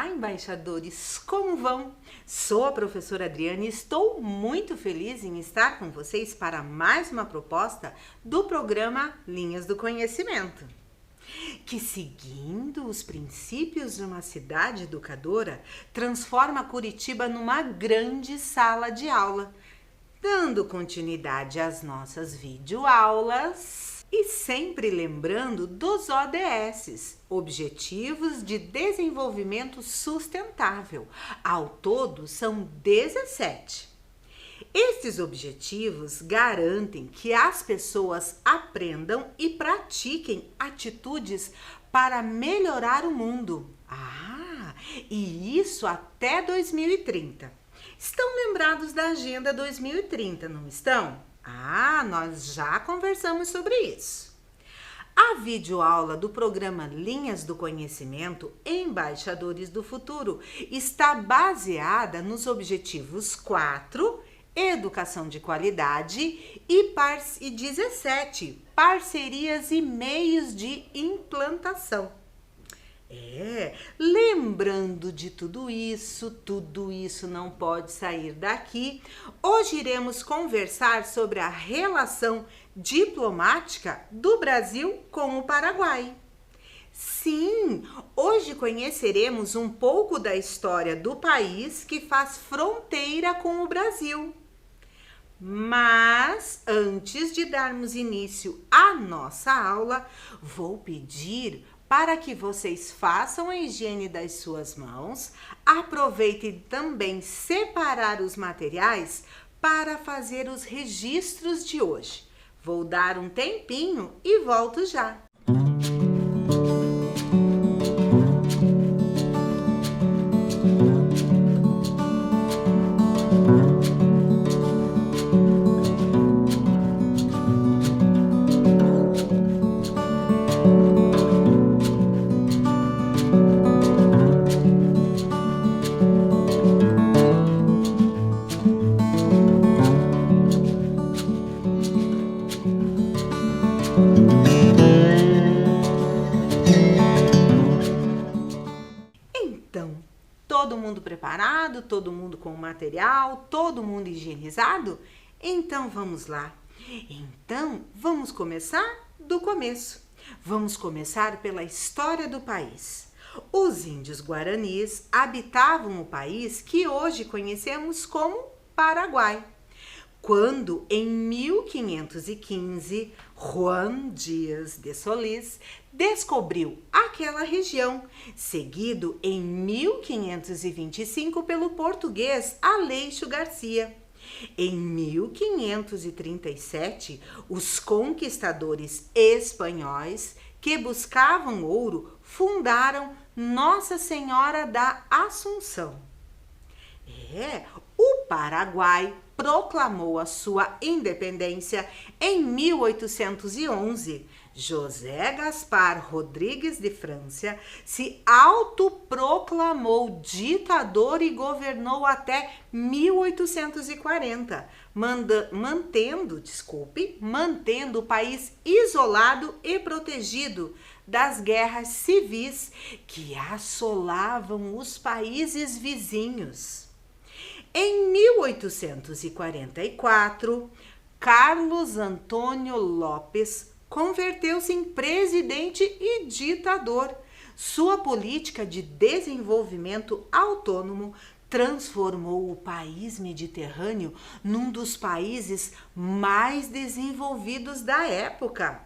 Olá, embaixadores, como vão? Sou a professora Adriana e estou muito feliz em estar com vocês para mais uma proposta do programa Linhas do Conhecimento, que, seguindo os princípios de uma cidade educadora, transforma Curitiba numa grande sala de aula, dando continuidade às nossas videoaulas e sempre lembrando dos ODS, Objetivos de Desenvolvimento Sustentável. Ao todo, são 17. Estes objetivos garantem que as pessoas aprendam e pratiquem atitudes para melhorar o mundo. E isso até 2030. Estão lembrados da Agenda 2030, não estão? Nós já conversamos sobre isso. A videoaula do programa Linhas do Conhecimento Embaixadores do Futuro está baseada nos objetivos 4, Educação de Qualidade, e 17, Parcerias e Meios de Implantação. Lembrando de tudo isso não pode sair daqui. Hoje iremos conversar sobre a relação diplomática do Brasil com o Paraguai. Sim, hoje conheceremos um pouco da história do país que faz fronteira com o Brasil. Mas, antes de darmos início à nossa aula, vou pedir para que vocês façam a higiene das suas mãos, aproveitem também separar os materiais para fazer os registros de hoje. Vou dar um tempinho e volto já. Todo mundo preparado? Todo mundo com o material? Todo mundo higienizado? Então vamos lá. Vamos começar do começo. Vamos começar pela história do país. Os índios guaranis habitavam o país que hoje conhecemos como Paraguai. Quando, em 1515, Juan Dias de Solís descobriu aquela região, seguido em 1525 pelo português Aleixo Garcia. Em 1537, os conquistadores espanhóis que buscavam ouro fundaram Nossa Senhora da Assunção. O Paraguai proclamou a sua independência em 1811. José Gaspar Rodrigues de França se autoproclamou ditador e governou até 1840, mantendo o país isolado e protegido das guerras civis que assolavam os países vizinhos. Em 1844, Carlos Antônio Lopes converteu-se em presidente e ditador. Sua política de desenvolvimento autônomo transformou o país mediterrâneo num dos países mais desenvolvidos da época.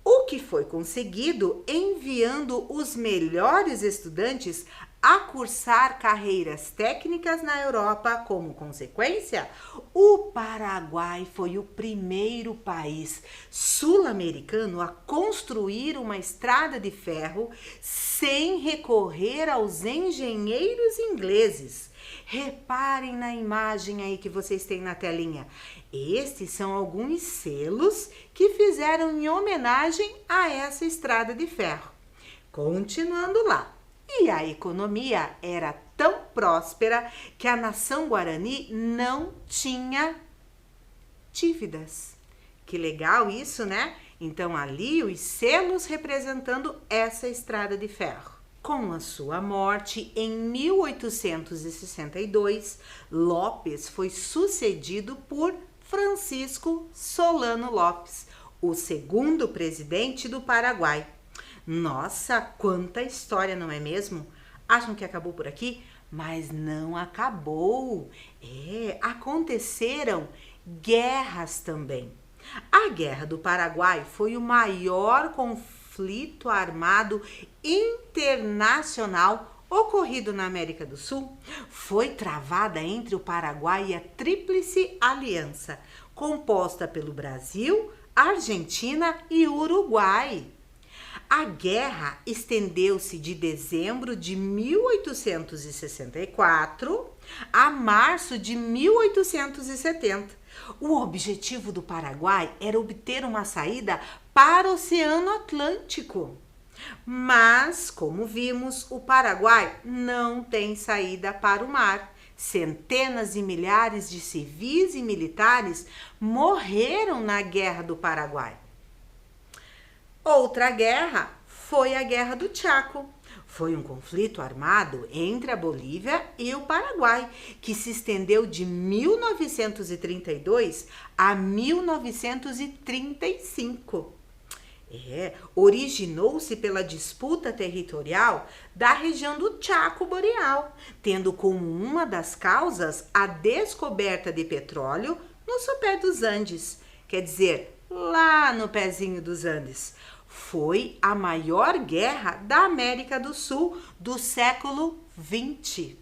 O que foi conseguido enviando os melhores estudantes a cursar carreiras técnicas na Europa. Como consequência, o Paraguai foi o primeiro país sul-americano a construir uma estrada de ferro sem recorrer aos engenheiros ingleses. Reparem na imagem aí que vocês têm na telinha. Estes são alguns selos que fizeram em homenagem a essa estrada de ferro. Continuando lá. E a economia era tão próspera que a nação guarani não tinha dívidas. Que legal isso, né? Então ali os selos representando essa estrada de ferro. Com a sua morte em 1862, Lopes foi sucedido por Francisco Solano Lopes, o segundo presidente do Paraguai. Nossa, quanta história, não é mesmo? Acham que acabou por aqui? Mas não acabou. Aconteceram guerras também. A Guerra do Paraguai foi o maior conflito armado internacional ocorrido na América do Sul. Foi travada entre o Paraguai e a Tríplice Aliança, composta pelo Brasil, Argentina e Uruguai. A guerra estendeu-se de dezembro de 1864 a março de 1870. O objetivo do Paraguai era obter uma saída para o Oceano Atlântico. Mas, como vimos, o Paraguai não tem saída para o mar. Centenas de milhares de civis e militares morreram na Guerra do Paraguai. Outra guerra foi a Guerra do Chaco. Foi um conflito armado entre a Bolívia e o Paraguai, que se estendeu de 1932 a 1935. Originou-se pela disputa territorial da região do Chaco Boreal, tendo como uma das causas a descoberta de petróleo no sopé dos Andes, quer dizer, lá no pezinho dos Andes. Foi a maior guerra da América do Sul do século XX.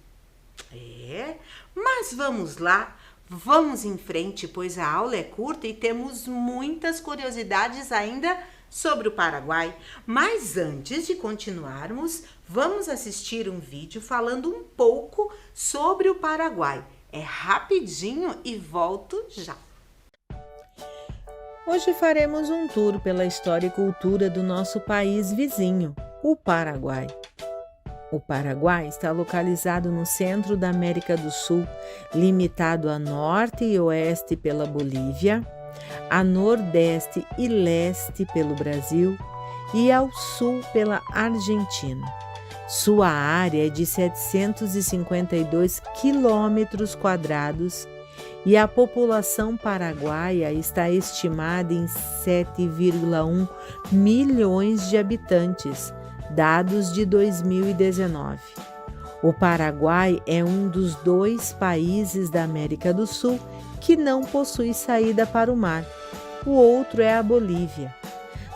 Mas vamos lá, vamos em frente, pois a aula é curta e temos muitas curiosidades ainda sobre o Paraguai. Mas antes de continuarmos, vamos assistir um vídeo falando um pouco sobre o Paraguai. É rapidinho e volto já. Hoje faremos um tour pela história e cultura do nosso país vizinho, o Paraguai. O Paraguai está localizado no centro da América do Sul, limitado a norte e oeste pela Bolívia, a nordeste e leste pelo Brasil e ao sul pela Argentina. Sua área é de 752 quilômetros quadrados e a população paraguaia está estimada em 7,1 milhões de habitantes, dados de 2019. O Paraguai é um dos 2 países da América do Sul que não possui saída para o mar. O outro é a Bolívia.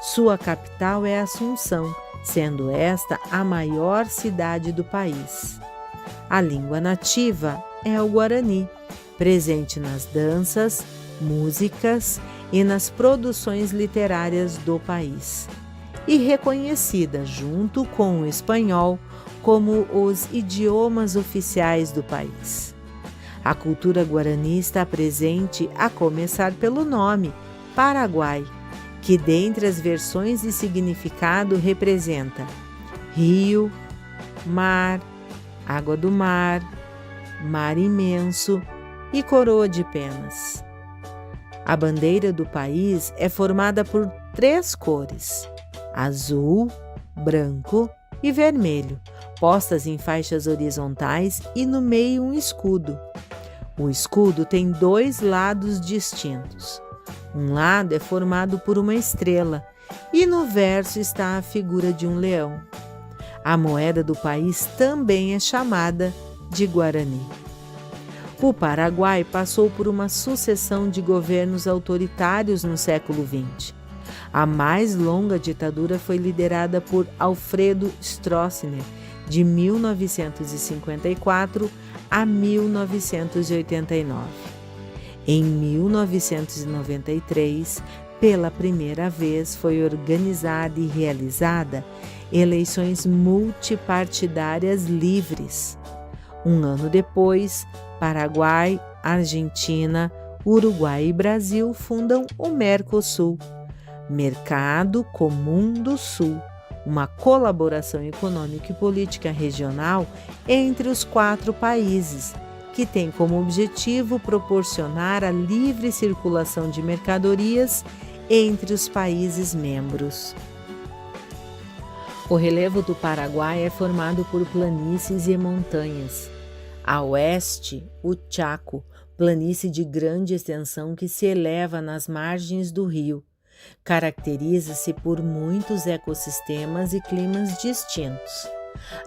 Sua capital é Assunção, sendo esta a maior cidade do país. A língua nativa é o Guarani, presente nas danças, músicas e nas produções literárias do país, e reconhecida junto com o espanhol como os idiomas oficiais do país. A cultura guarani está presente a começar pelo nome, Paraguai, que dentre as versões de significado representa rio, mar, água do mar, mar imenso e coroa de penas. A bandeira do país é formada por 3 cores: azul, branco e vermelho, postas em faixas horizontais e no meio um escudo. O escudo tem 2 lados distintos. Um lado é formado por uma estrela e no verso está a figura de um leão. A moeda do país também é chamada de Guarani. O Paraguai passou por uma sucessão de governos autoritários no século XX. A mais longa ditadura foi liderada por Alfredo Stroessner, de 1954 a 1989. Em 1993, pela primeira vez, foi organizada e realizada eleições multipartidárias livres. Um ano depois, Paraguai, Argentina, Uruguai e Brasil fundam o Mercosul, Mercado Comum do Sul, uma colaboração econômica e política regional entre os 4 países, que tem como objetivo proporcionar a livre circulação de mercadorias entre os países membros. O relevo do Paraguai é formado por planícies e montanhas. A oeste, o Chaco, planície de grande extensão que se eleva nas margens do rio. Caracteriza-se por muitos ecossistemas e climas distintos.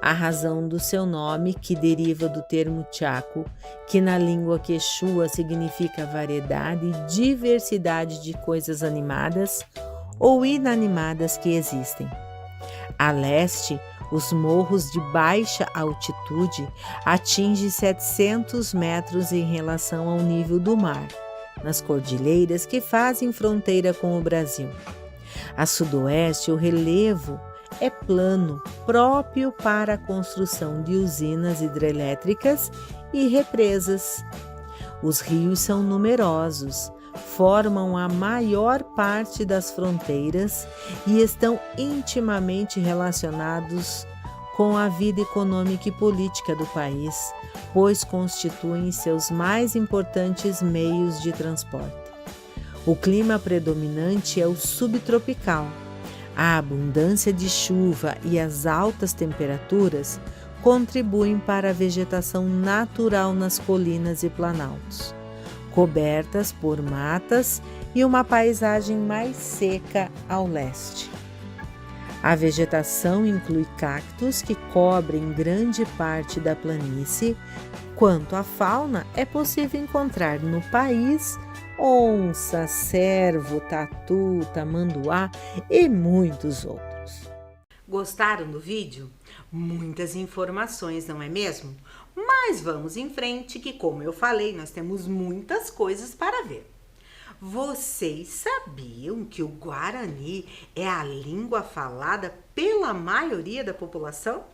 A razão do seu nome, que deriva do termo Chaco, que na língua quechua significa variedade e diversidade de coisas animadas ou inanimadas que existem. A leste, os morros de baixa altitude atingem 700 metros em relação ao nível do mar, nas cordilheiras que fazem fronteira com o Brasil. A sudoeste, o relevo é plano, próprio para a construção de usinas hidrelétricas e represas. Os rios são numerosos, formam a maior parte das fronteiras e estão intimamente relacionados com a vida econômica e política do país, pois constituem seus mais importantes meios de transporte. O clima predominante é o subtropical. A abundância de chuva e as altas temperaturas contribuem para a vegetação natural nas colinas e planaltos, cobertas por matas e uma paisagem mais seca ao leste. A vegetação inclui cactos que cobrem grande parte da planície. Quanto à fauna, é possível encontrar no país onça, cervo, tatu, tamanduá e muitos outros. Gostaram do vídeo? Muitas informações, não é mesmo? Mas vamos em frente que, como eu falei, nós temos muitas coisas para ver. Vocês sabiam que o Guarani é a língua falada pela maioria da população?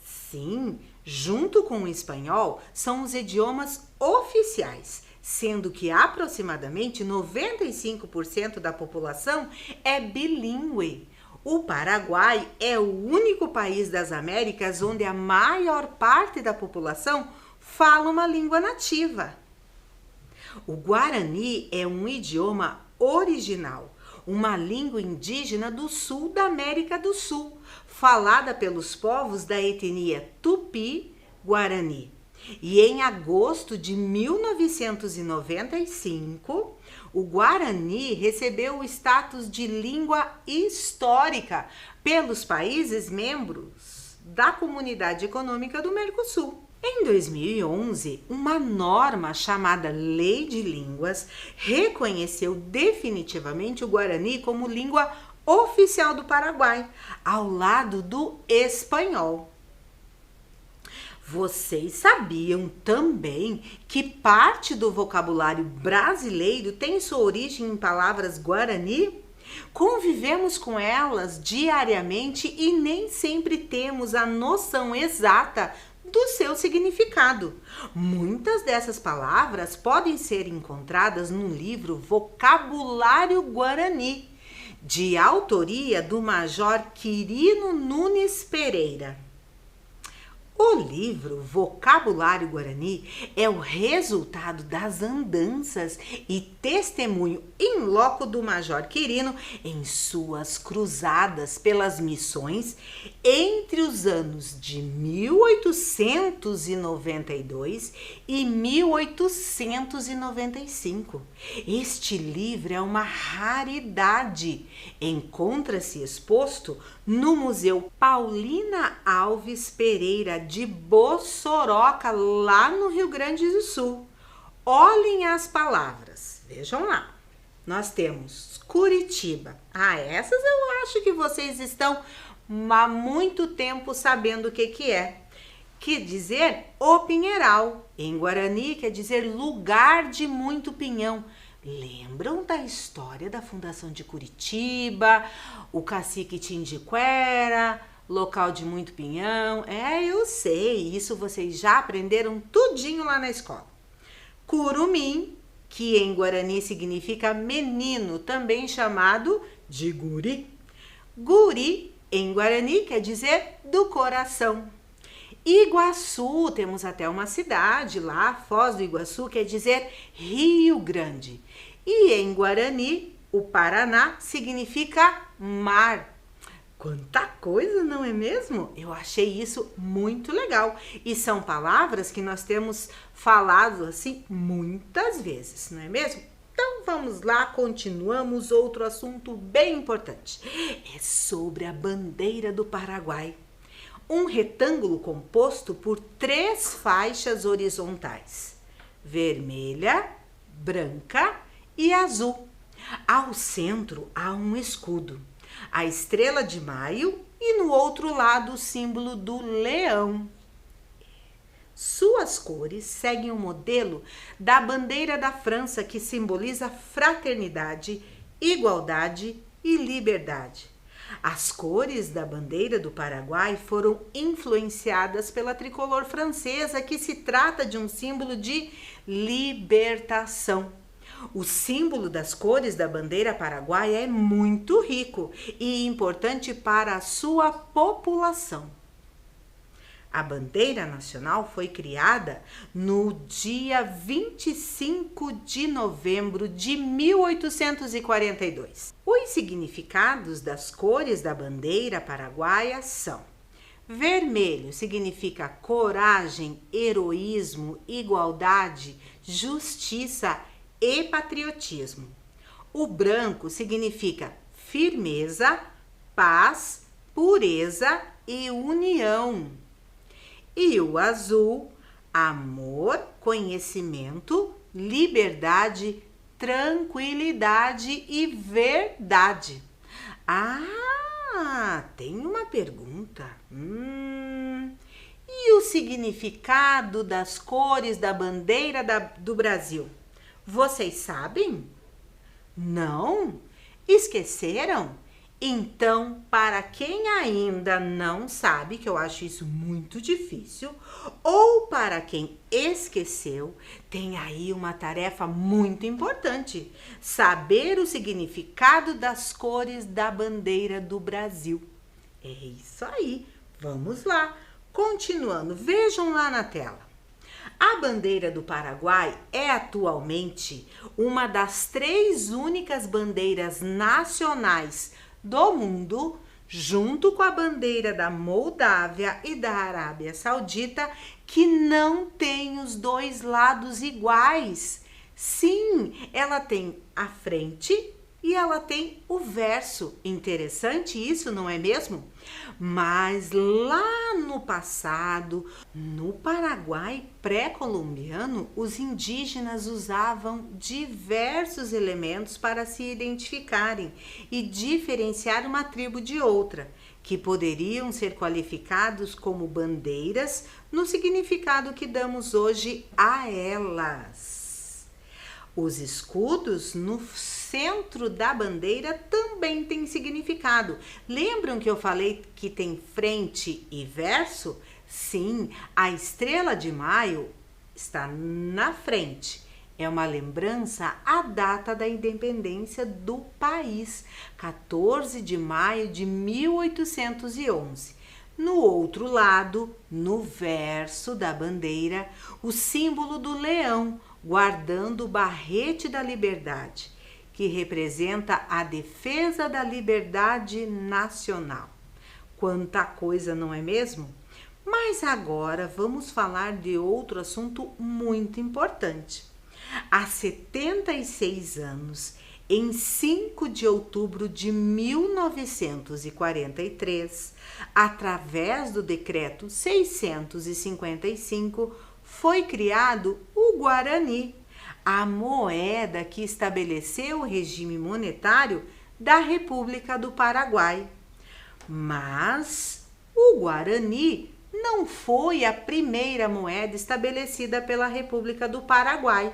Sim, junto com o espanhol, são os idiomas oficiais, sendo que aproximadamente 95% da população é bilíngue. O Paraguai é o único país das Américas onde a maior parte da população fala uma língua nativa. O Guarani é um idioma original, uma língua indígena do sul da América do Sul, falada pelos povos da etnia Tupi-Guarani. E em agosto de 1995, o Guarani recebeu o status de língua histórica pelos países membros da Comunidade Econômica do Mercosul. Em 2011, uma norma chamada Lei de Línguas reconheceu definitivamente o Guarani como língua oficial do Paraguai, ao lado do espanhol. Vocês sabiam também que parte do vocabulário brasileiro tem sua origem em palavras guarani? Convivemos com elas diariamente e nem sempre temos a noção exata do seu significado. Muitas dessas palavras podem ser encontradas no livro Vocabulário Guarani, de autoria do Major Quirino Nunes Pereira. O livro Vocabulário Guarani é o resultado das andanças e testemunho in loco do Major Quirino em suas cruzadas pelas missões entre os anos de 1892 e 1895. Este livro é uma raridade. Encontra-se exposto no Museu Paulina Alves Pereira de Bossoroca, lá no Rio Grande do Sul. Olhem as palavras, vejam lá. Nós temos Curitiba. Essas eu acho que vocês estão há muito tempo sabendo o que é. Quer dizer o pinheiral. Em Guarani quer dizer lugar de muito pinhão. Lembram da história da fundação de Curitiba, o cacique Tindiquera, local de muito pinhão? Eu sei, isso vocês já aprenderam tudinho lá na escola. Curumim, que em Guarani significa menino, também chamado de guri. Guri, em Guarani, quer dizer do coração. Iguaçu, temos até uma cidade lá, Foz do Iguaçu, quer dizer Rio Grande. E em Guarani, O Paraná significa mar. Quanta coisa, não é mesmo? Eu achei isso muito legal. E são palavras que nós temos falado assim muitas vezes, não é mesmo? Então vamos lá, continuamos outro assunto bem importante. É sobre a bandeira do Paraguai. Um retângulo composto por 3 faixas horizontais: vermelha, branca e azul. Ao centro há um escudo, a estrela de maio, e no outro lado o símbolo do leão. Suas cores seguem o modelo da bandeira da França, que simboliza fraternidade, igualdade e liberdade. As cores da bandeira do Paraguai foram influenciadas pela tricolor francesa, que se trata de um símbolo de libertação. O símbolo das cores da bandeira paraguaia é muito rico e importante para a sua população. A bandeira nacional foi criada no dia 25 de novembro de 1842. Os significados das cores da bandeira paraguaia são: vermelho significa coragem, heroísmo, igualdade, justiça e patriotismo. O branco significa firmeza, paz, pureza e união. E o azul, amor, conhecimento, liberdade, tranquilidade e verdade. Ah, tem uma pergunta. E o significado das cores da bandeira do Brasil? Vocês sabem? Não? Esqueceram? Então, para quem ainda não sabe, que eu acho isso muito difícil, ou para quem esqueceu, tem aí uma tarefa muito importante: saber o significado das cores da bandeira do Brasil. É isso aí. Vamos lá. Continuando, vejam lá na tela. A bandeira do Paraguai é atualmente uma das 3 únicas bandeiras nacionais do mundo, junto com a bandeira da Moldávia e da Arábia Saudita, que não tem os 2 lados iguais. Sim, ela tem a frente e ela tem o verso. Interessante isso, não é mesmo? Mas lá no passado, no Paraguai pré-colombiano, os indígenas usavam diversos elementos para se identificarem e diferenciar uma tribo de outra, que poderiam ser qualificados como bandeiras no significado que damos hoje a elas. Os escudos no centro da bandeira também têm significado. Lembram que eu falei que tem frente e verso? Sim, a estrela de maio está na frente. É uma lembrança à data da independência do país, 14 de maio de 1811. No outro lado, no verso da bandeira, o símbolo do leão, guardando o barrete da liberdade, que representa a defesa da liberdade nacional. Quanta coisa, não é mesmo? Mas agora vamos falar de outro assunto muito importante. Há 76 anos, em 5 de outubro de 1943, através do Decreto 655, foi criado o Guarani, a moeda que estabeleceu o regime monetário da República do Paraguai. Mas o Guarani não foi a primeira moeda estabelecida pela República do Paraguai.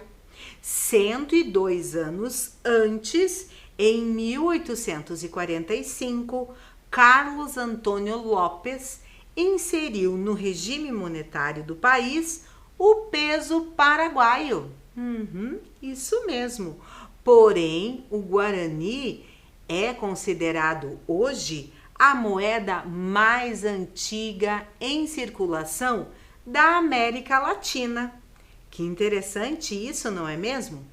102 anos antes, em 1845, Carlos Antônio Lopes inseriu no regime monetário do país o peso paraguaio. Isso mesmo. Porém, o Guarani é considerado hoje a moeda mais antiga em circulação da América Latina. Que interessante isso, não é mesmo?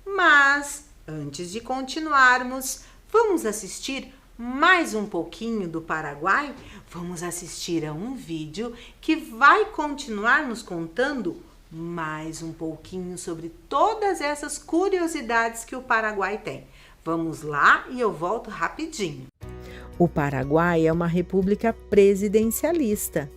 Mas Antes de continuarmos, vamos assistir mais um pouquinho do Paraguai? Vamos assistir a um vídeo que vai continuar nos contando mais um pouquinho sobre todas essas curiosidades que o Paraguai tem. Vamos lá e eu volto rapidinho. O Paraguai é uma república presidencialista.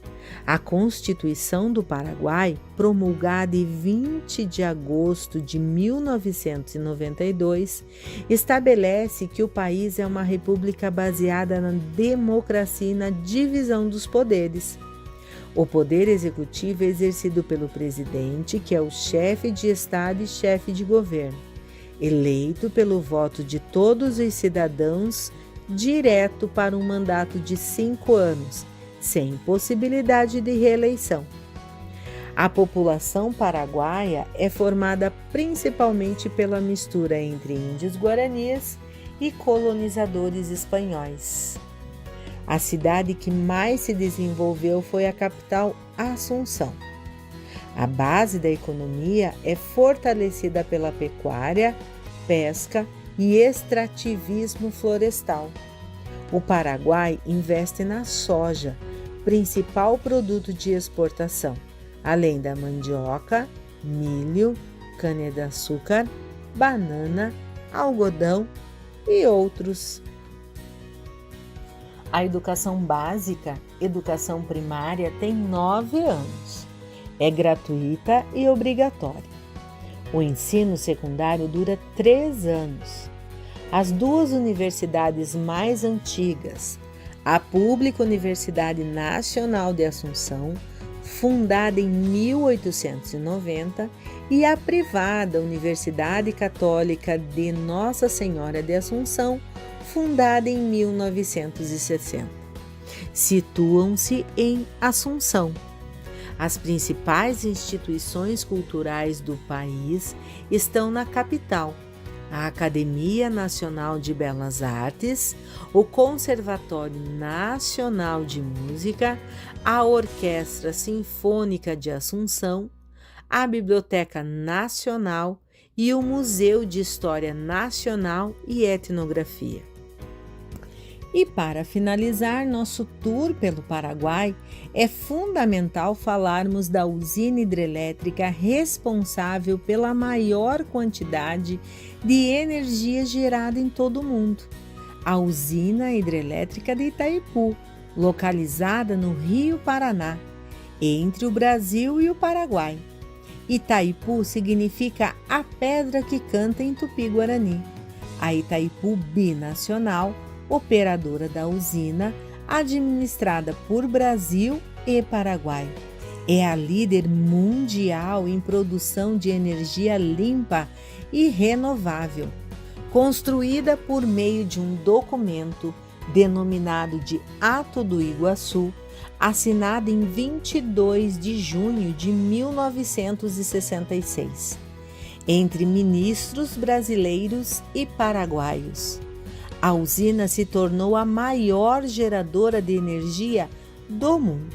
A Constituição do Paraguai, promulgada em 20 de agosto de 1992, estabelece que o país é uma república baseada na democracia e na divisão dos poderes. O poder executivo é exercido pelo presidente, que é o chefe de Estado e chefe de governo, eleito pelo voto de todos os cidadãos, direto para um mandato de 5 anos, sem possibilidade de reeleição. A população paraguaia é formada principalmente pela mistura entre índios guaranis e colonizadores espanhóis. A cidade que mais se desenvolveu foi a capital, Assunção. A base da economia é fortalecida pela pecuária, pesca e extrativismo florestal. O Paraguai investe na soja, principal produto de exportação, além da mandioca, milho, cana-de-açúcar, banana, algodão e outros. A educação básica, educação primária, tem 9 anos. É gratuita e obrigatória. O ensino secundário dura 3 anos. As 2 universidades mais antigas, a Pública Universidade Nacional de Assunção, fundada em 1890, e a privada Universidade Católica de Nossa Senhora de Assunção, fundada em 1960. Situam-se em Assunção. As principais instituições culturais do país estão na capital: a Academia Nacional de Belas Artes, o Conservatório Nacional de Música, a Orquestra Sinfônica de Assunção, a Biblioteca Nacional e o Museu de História Nacional e Etnografia. E para finalizar nosso tour pelo Paraguai, é fundamental falarmos da usina hidrelétrica responsável pela maior quantidade de energia gerada em todo o mundo, a usina hidrelétrica de Itaipu, localizada no Rio Paraná, entre o Brasil e o Paraguai. Itaipu significa a pedra que canta em Tupi-Guarani. A Itaipu Binacional, operadora da usina, administrada por Brasil e Paraguai. É a líder mundial em produção de energia limpa e renovável, construída por meio de um documento denominado de Ato do Iguaçu, assinado em 22 de junho de 1966, entre ministros brasileiros e paraguaios. A usina se tornou a maior geradora de energia do mundo.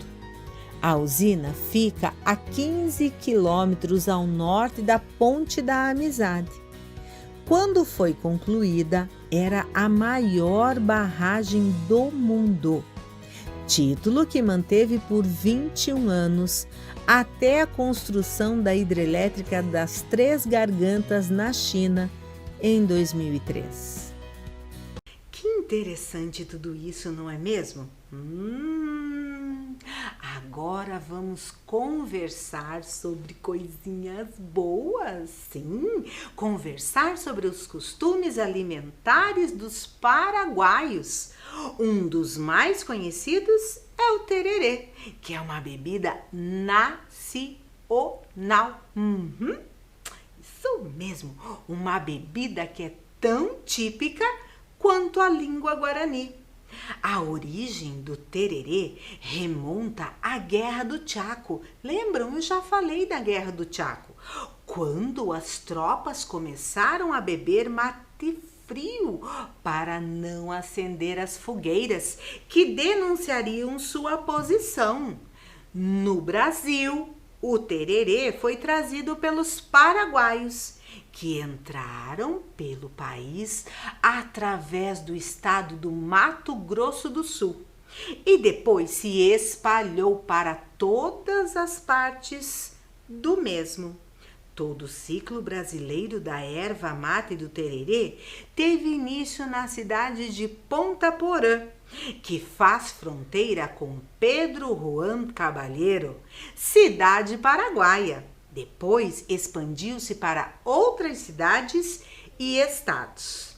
A usina fica a 15 quilômetros ao norte da Ponte da Amizade. Quando foi concluída, era a maior barragem do mundo, título que manteve por 21 anos, até a construção da hidrelétrica das Três Gargantas na China, em 2003. Interessante tudo isso, não é mesmo? Agora vamos conversar sobre coisinhas boas, sim, conversar sobre os costumes alimentares dos paraguaios. Um dos mais conhecidos é o tererê, que é uma bebida nacional. Isso mesmo, uma bebida que é tão típica quanto a língua guarani. A origem do tererê remonta à Guerra do Chaco. Lembram? Eu já falei da Guerra do Chaco. Quando as tropas começaram a beber mate frio para não acender as fogueiras que denunciariam sua posição. No Brasil, O tererê foi trazido pelos paraguaios, que entraram pelo país através do estado do Mato Grosso do Sul e depois se espalhou para todas as partes do mesmo. Todo o ciclo brasileiro da erva mate e do tererê teve início na cidade de Ponta Porã, que faz fronteira com Pedro Juan Caballero, cidade paraguaia. Depois expandiu-se para outras cidades e estados.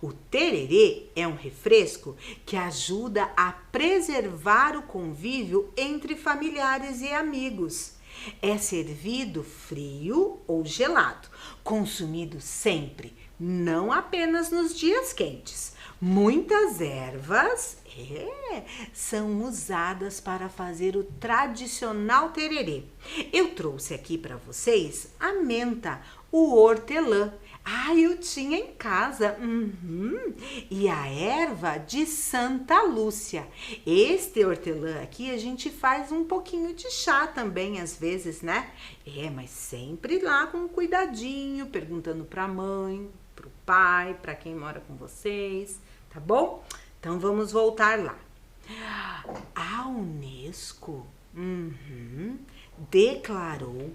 O tererê é um refresco que ajuda a preservar o convívio entre familiares e amigos. É servido frio ou gelado, consumido sempre, não apenas nos dias quentes. Muitas ervas são usadas para fazer o tradicional tererê. Eu trouxe aqui para vocês a menta, o hortelã. Eu tinha em casa. E a erva de Santa Lúcia. Este hortelã aqui a gente faz um pouquinho de chá também às vezes, né? Mas sempre lá com cuidadinho, perguntando para a mãe, para o pai, para quem mora com vocês, tá bom? Então vamos voltar lá. A Unesco declarou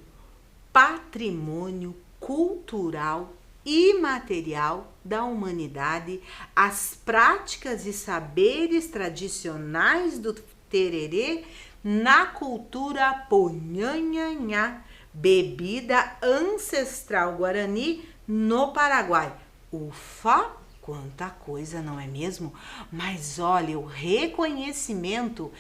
Patrimônio Cultural imaterial da humanidade as práticas e saberes tradicionais do tererê na cultura Ponhanhanhá, bebida ancestral guarani no Paraguai. Ufa, quanta coisa, não é mesmo? Mas olha, o reconhecimento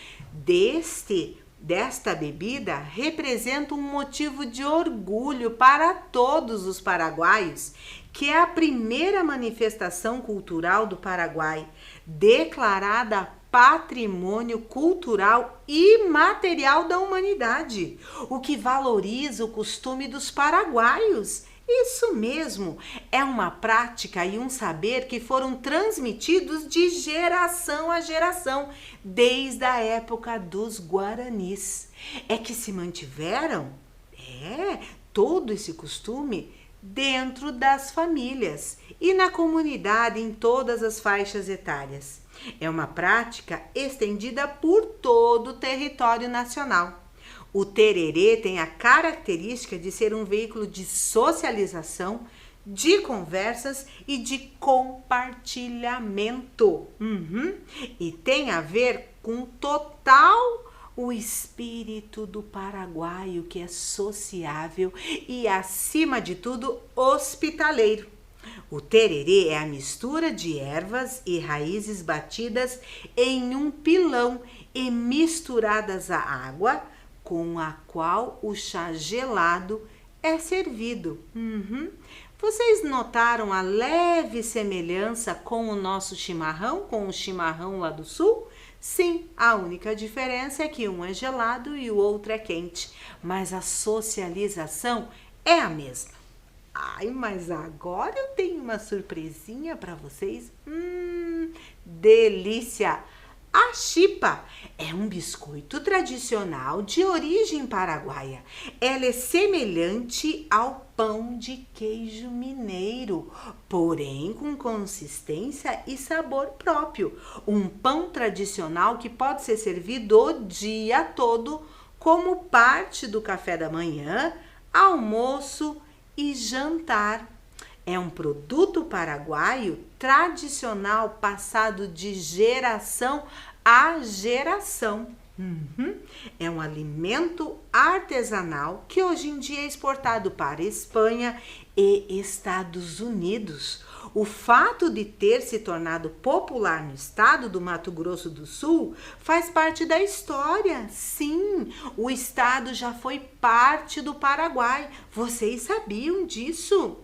desta bebida representa um motivo de orgulho para todos os paraguaios, que é a primeira manifestação cultural do Paraguai, declarada Patrimônio Cultural Imaterial da Humanidade, o que valoriza o costume dos paraguaios. Isso mesmo, é uma prática e um saber que foram transmitidos de geração a geração, desde a época dos guaranis. É que se mantiveram, todo esse costume dentro das famílias e na comunidade em todas as faixas etárias. É uma prática estendida por todo o território nacional. O tererê tem a característica de ser um veículo de socialização, de conversas e de compartilhamento. E tem a ver com o espírito do paraguaio, que é sociável e, acima de tudo, hospitaleiro. O tererê é a mistura de ervas e raízes batidas em um pilão e misturadas à água, com a qual o chá gelado é servido. Vocês notaram a leve semelhança com o nosso chimarrão, com o chimarrão lá do sul? Sim, a única diferença é que um é gelado e o outro é quente, mas a socialização é a mesma. Mas agora eu tenho uma surpresinha para vocês. Delícia! A chipa é um biscoito tradicional de origem paraguaia. Ela é semelhante ao pão de queijo mineiro, porém com consistência e sabor próprio. Um pão tradicional que pode ser servido o dia todo como parte do café da manhã, almoço e jantar. É um produto paraguaio tradicional passado de geração a geração. É um alimento artesanal que hoje em dia é exportado para Espanha e Estados Unidos. O fato de ter se tornado popular no estado do Mato Grosso do Sul faz parte da história. Sim, o estado já foi parte do Paraguai. Vocês sabiam disso?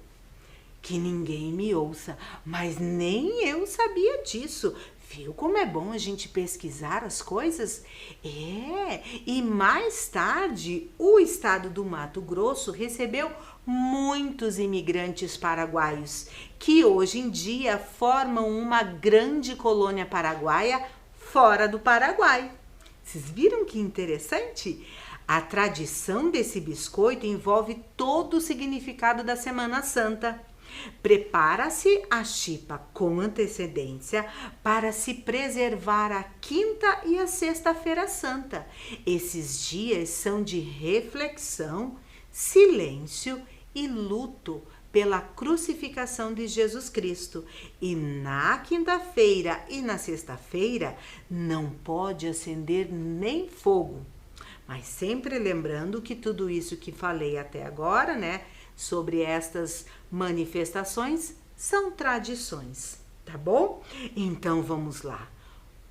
Que ninguém me ouça, mas nem eu sabia disso. Viu como é bom a gente pesquisar as coisas? E mais tarde, o estado do Mato Grosso recebeu muitos imigrantes paraguaios, que hoje em dia formam uma grande colônia paraguaia fora do Paraguai. Vocês viram que interessante? A tradição desse biscoito envolve todo o significado da Semana Santa. Prepara-se a chipa com antecedência para se preservar a quinta e a sexta-feira santa. Esses dias são de reflexão, silêncio e luto pela crucificação de Jesus Cristo. E na quinta-feira e na sexta-feira não pode acender nem fogo. Mas sempre lembrando que tudo isso que falei até agora, né, sobre estas manifestações, são tradições, tá bom? Então vamos lá.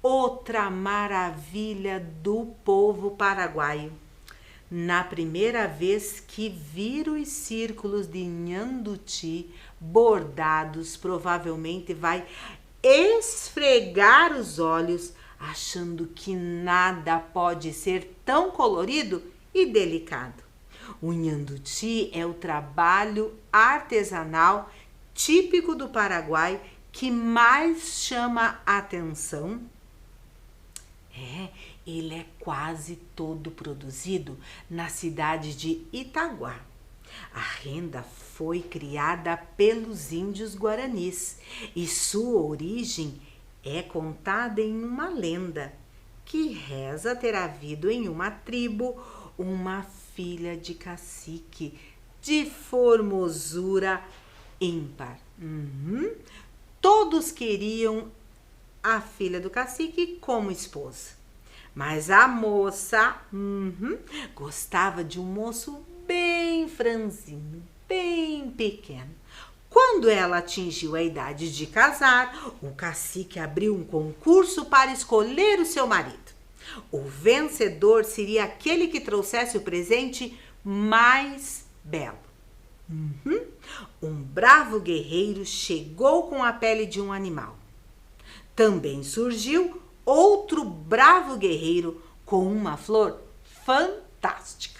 Outra maravilha do povo paraguaio. Na primeira vez que vir os círculos de nhanduti bordados, provavelmente vai esfregar os olhos, achando que nada pode ser tão colorido e delicado. O nhanduti é o trabalho artesanal típico do Paraguai que mais chama a atenção. Ele é quase todo produzido na cidade de Itaguá. A renda foi criada pelos índios guaranis e sua origem é contada em uma lenda que reza ter havido em uma tribo uma filha de cacique de formosura ímpar. Todos queriam a filha do cacique como esposa, mas a moça gostava de um moço bem franzino, bem pequeno. Quando ela atingiu a idade de casar, o cacique abriu um concurso para escolher o seu marido. O vencedor seria aquele que trouxesse o presente mais belo. Um bravo guerreiro chegou com a pele de um animal. Também surgiu outro bravo guerreiro com uma flor fantástica.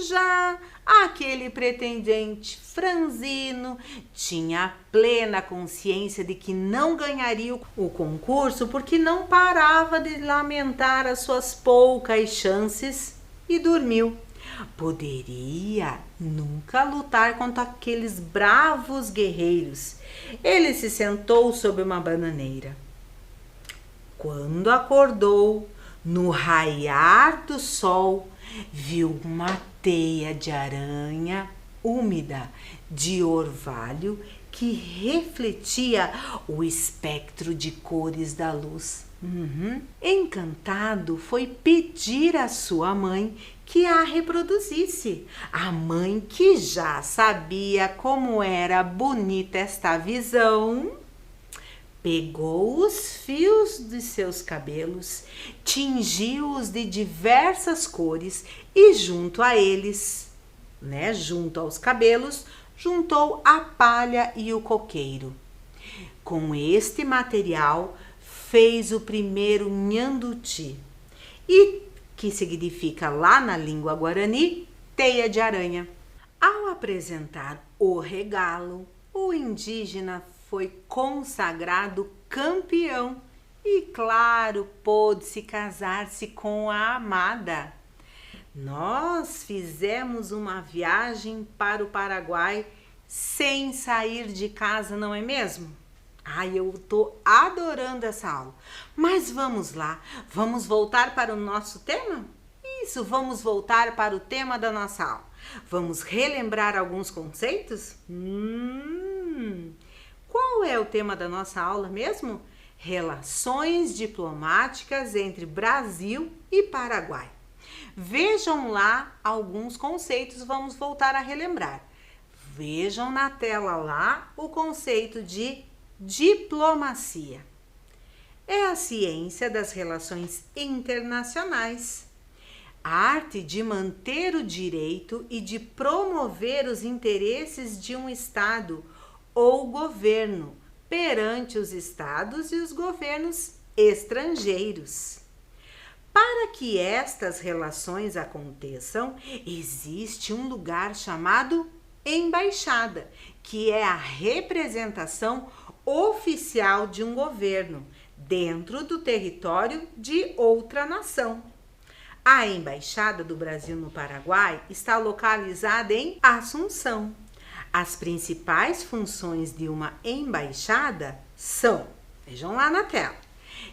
Já aquele pretendente franzino tinha plena consciência de que não ganharia o concurso porque não parava de lamentar as suas poucas chances e dormiu. Poderia nunca lutar contra aqueles bravos guerreiros. Ele se sentou sob uma bananeira. Quando acordou, no raiar do sol, viu uma teia de aranha úmida de orvalho que refletia o espectro de cores da luz. Encantado, foi pedir à sua mãe que a reproduzisse. A mãe, que já sabia como era bonita esta visão, pegou os fios de seus cabelos, tingiu-os de diversas cores e junto a eles, junto aos cabelos, juntou a palha e o coqueiro. Com este material, fez o primeiro nhanduti, e que significa lá na língua guarani, teia de aranha. Ao apresentar o regalo, o indígena foi consagrado campeão e, claro, pôde-se casar-se com a amada. Nós fizemos uma viagem para o Paraguai sem sair de casa, não é mesmo? Eu tô adorando essa aula. Mas vamos lá, vamos voltar para o nosso tema? Isso, vamos voltar para o tema da nossa aula. Vamos relembrar alguns conceitos? Qual é o tema da nossa aula mesmo? Relações diplomáticas entre Brasil e Paraguai. Vejam lá alguns conceitos, vamos voltar a relembrar. Vejam na tela lá o conceito de diplomacia. É a ciência das relações internacionais, a arte de manter o direito e de promover os interesses de um Estado ou governo perante os estados e os governos estrangeiros. Para que estas relações aconteçam, existe um lugar chamado embaixada, que é a representação oficial de um governo dentro do território de outra nação. A Embaixada do Brasil no Paraguai está localizada em Assunção. As principais funções de uma embaixada são, vejam lá na tela,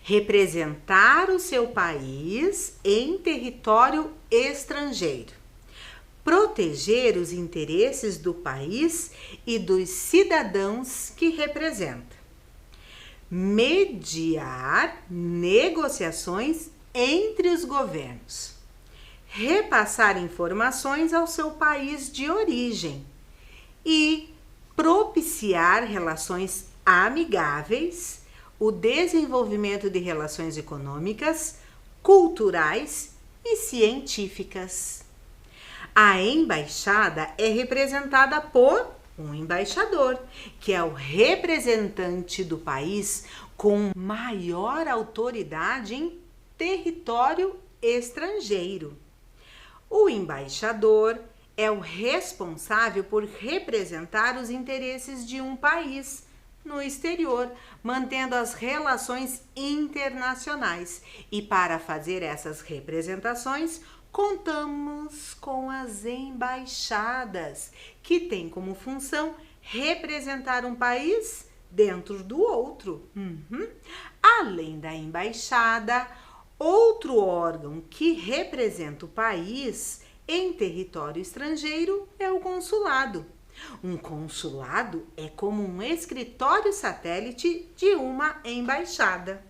representar o seu país em território estrangeiro, proteger os interesses do país e dos cidadãos que representa, mediar negociações entre os governos, repassar informações ao seu país de origem e propiciar relações amigáveis, o desenvolvimento de relações econômicas, culturais e científicas. A embaixada é representada por um embaixador, que é o representante do país com maior autoridade em território estrangeiro. O embaixador é o responsável por representar os interesses de um país no exterior, mantendo as relações internacionais. E para fazer essas representações, contamos com as embaixadas, que têm como função representar um país dentro do outro. Além da embaixada, outro órgão que representa o país em território estrangeiro é o consulado. Um consulado é como um escritório satélite de uma embaixada.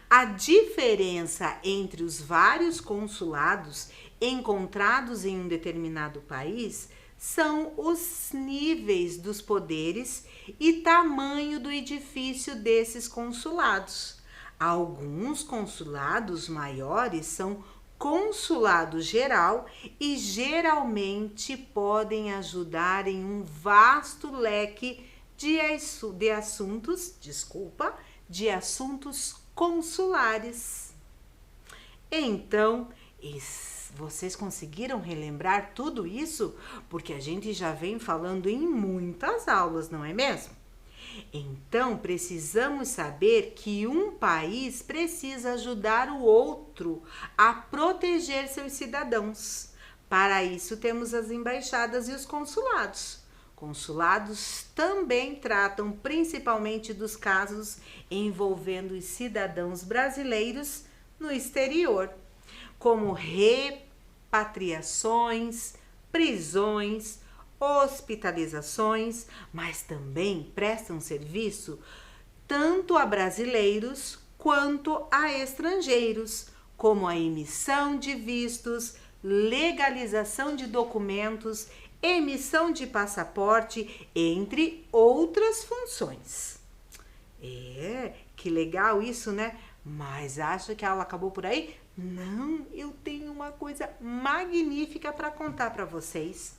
A diferença entre os vários consulados encontrados em um determinado país são os níveis dos poderes e tamanho do edifício desses consulados. Alguns consulados maiores são consulado geral e geralmente podem ajudar em um vasto leque de assuntos consulares. Então, vocês conseguiram relembrar tudo isso? Porque a gente já vem falando em muitas aulas, não é mesmo? Então, precisamos saber que um país precisa ajudar o outro a proteger seus cidadãos. Para isso, temos as embaixadas e os consulados. Consulados também tratam principalmente dos casos envolvendo os cidadãos brasileiros no exterior, como repatriações, prisões, hospitalizações, mas também prestam serviço tanto a brasileiros quanto a estrangeiros, como a emissão de vistos, legalização de documentos, emissão de passaporte, entre outras funções. Que legal isso, né? Mas acha que a aula acabou por aí? Não, eu tenho uma coisa magnífica para contar para vocês.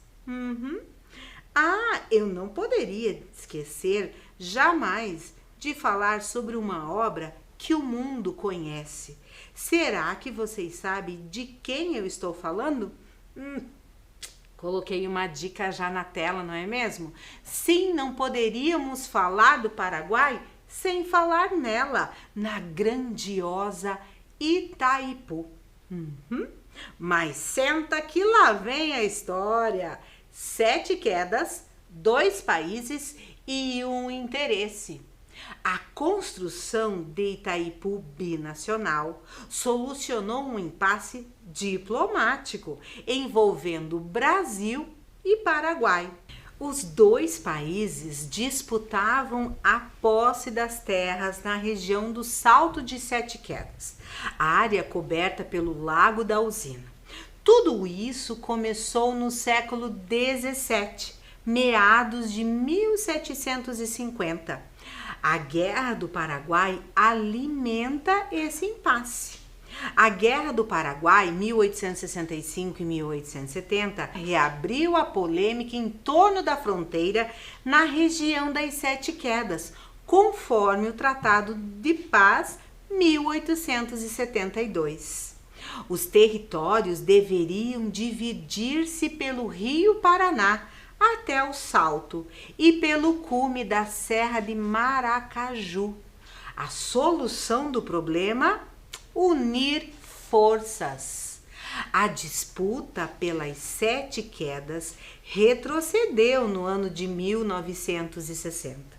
Eu não poderia esquecer jamais de falar sobre uma obra que o mundo conhece. Será que vocês sabem de quem eu estou falando? Coloquei uma dica já na tela, não é mesmo? Sim, não poderíamos falar do Paraguai sem falar nela, na grandiosa Itaipu. Mas senta que lá vem a história. 7 quedas, 2 países e um interesse. A construção de Itaipu binacional solucionou um impasse diplomático envolvendo Brasil e Paraguai. Os 2 países disputavam a posse das terras na região do Salto de 7 Quedas, a área coberta pelo Lago da Usina. Tudo isso começou no século XVII, meados de 1750. A Guerra do Paraguai alimenta esse impasse. A Guerra do Paraguai, 1865 e 1870, reabriu a polêmica em torno da fronteira na região das 7 Quedas, conforme o Tratado de Paz 1872. Os territórios deveriam dividir-se pelo Rio Paraná até o Salto e pelo cume da Serra de Maracaju. A solução do problema? Unir forças. A disputa pelas 7 quedas retrocedeu no ano de 1960.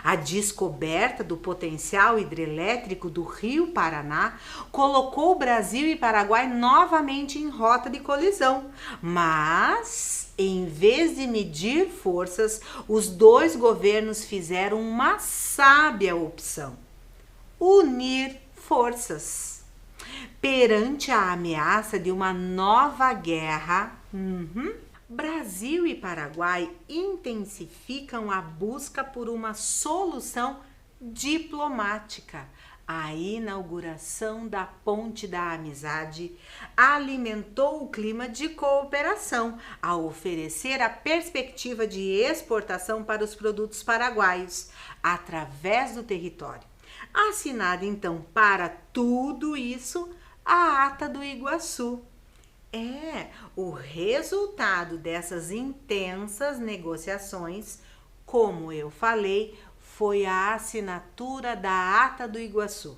A descoberta do potencial hidrelétrico do Rio Paraná colocou o Brasil e Paraguai novamente em rota de colisão, mas em vez de medir forças, os dois governos fizeram uma sábia opção: unir forças. Perante a ameaça de uma nova guerra, Brasil e Paraguai intensificam a busca por uma solução diplomática. A inauguração da Ponte da Amizade alimentou o clima de cooperação, ao oferecer a perspectiva de exportação para os produtos paraguaios, através do território. Assinada então para tudo isso a Ata do Iguaçu. O resultado dessas intensas negociações, como eu falei, foi a assinatura da Ata do Iguaçu,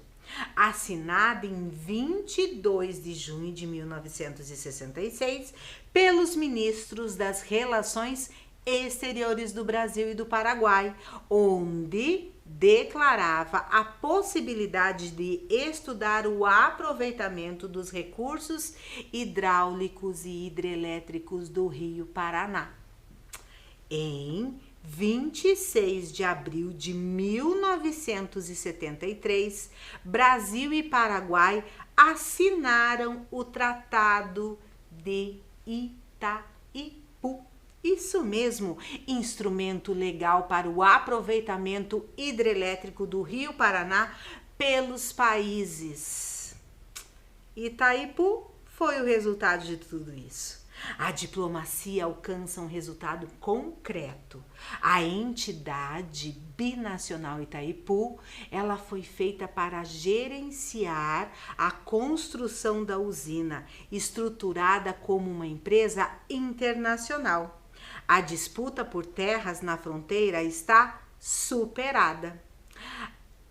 assinada em 22 de junho de 1966 pelos ministros das Relações Exteriores do Brasil e do Paraguai, onde declarava a possibilidade de estudar o aproveitamento dos recursos hidráulicos e hidrelétricos do Rio Paraná. Em 26 de abril de 1973, Brasil e Paraguai assinaram o Tratado de Itaipu. Isso mesmo, instrumento legal para o aproveitamento hidrelétrico do Rio Paraná pelos países. Itaipu foi o resultado de tudo isso. A diplomacia alcança um resultado concreto. A entidade binacional Itaipu, ela foi feita para gerenciar a construção da usina, estruturada como uma empresa internacional. A disputa por terras na fronteira está superada.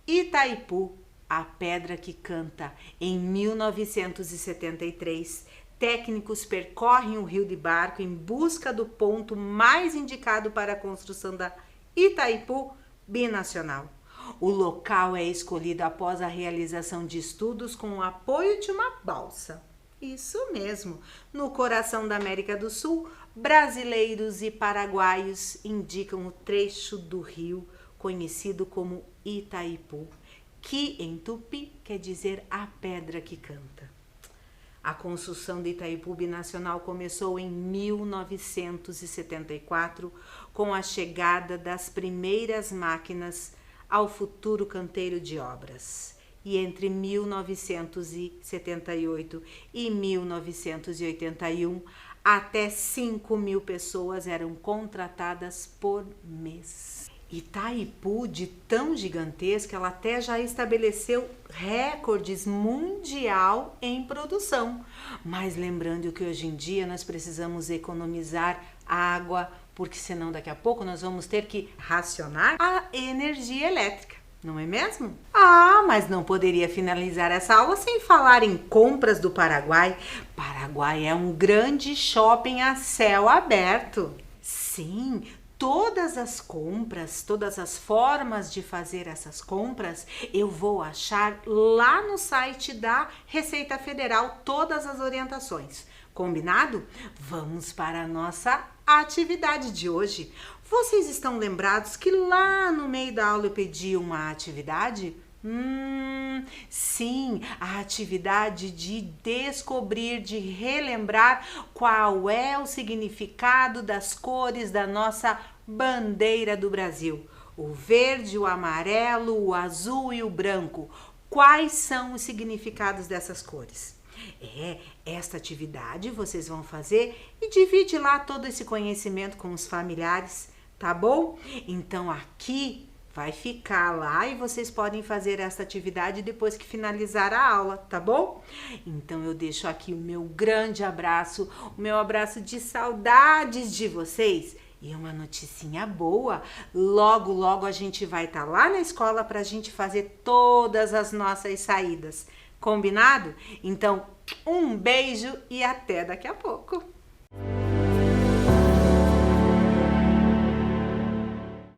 Itaipu, a pedra que canta. Em 1973, técnicos percorrem o rio de barco em busca do ponto mais indicado para a construção da Itaipu binacional. O local é escolhido após a realização de estudos com o apoio de uma balsa. Isso mesmo, no coração da América do Sul, brasileiros e paraguaios indicam o trecho do rio conhecido como Itaipu, que em tupi quer dizer a pedra que canta. A construção de Itaipu binacional começou em 1974 com a chegada das primeiras máquinas ao futuro canteiro de obras. E entre 1978 e 1981, até 5.000 pessoas eram contratadas por mês. Itaipu, de tão gigantesca, ela até já estabeleceu recordes mundial em produção. Mas lembrando que hoje em dia nós precisamos economizar água, porque senão daqui a pouco nós vamos ter que racionar a energia elétrica. Não é mesmo? Mas não poderia finalizar essa aula sem falar em compras do Paraguai. Paraguai é um grande shopping a céu aberto. Sim, todas as compras, todas as formas de fazer essas compras, eu vou achar lá no site da Receita Federal todas as orientações. Combinado? Vamos para a nossa atividade de hoje. Vocês estão lembrados que lá no meio da aula eu pedi uma atividade? Sim, a atividade de descobrir, de relembrar qual é o significado das cores da nossa bandeira do Brasil. O verde, o amarelo, o azul e o branco. Quais são os significados dessas cores? Esta atividade vocês vão fazer e divide lá todo esse conhecimento com os familiares, tá bom? Então aqui vai ficar lá e vocês podem fazer essa atividade depois que finalizar a aula, tá bom? Então eu deixo aqui o meu grande abraço, o meu abraço de saudades de vocês. E uma noticinha boa, logo, logo a gente vai estar lá na escola para a gente fazer todas as nossas saídas. Combinado? Então, um beijo e até daqui a pouco!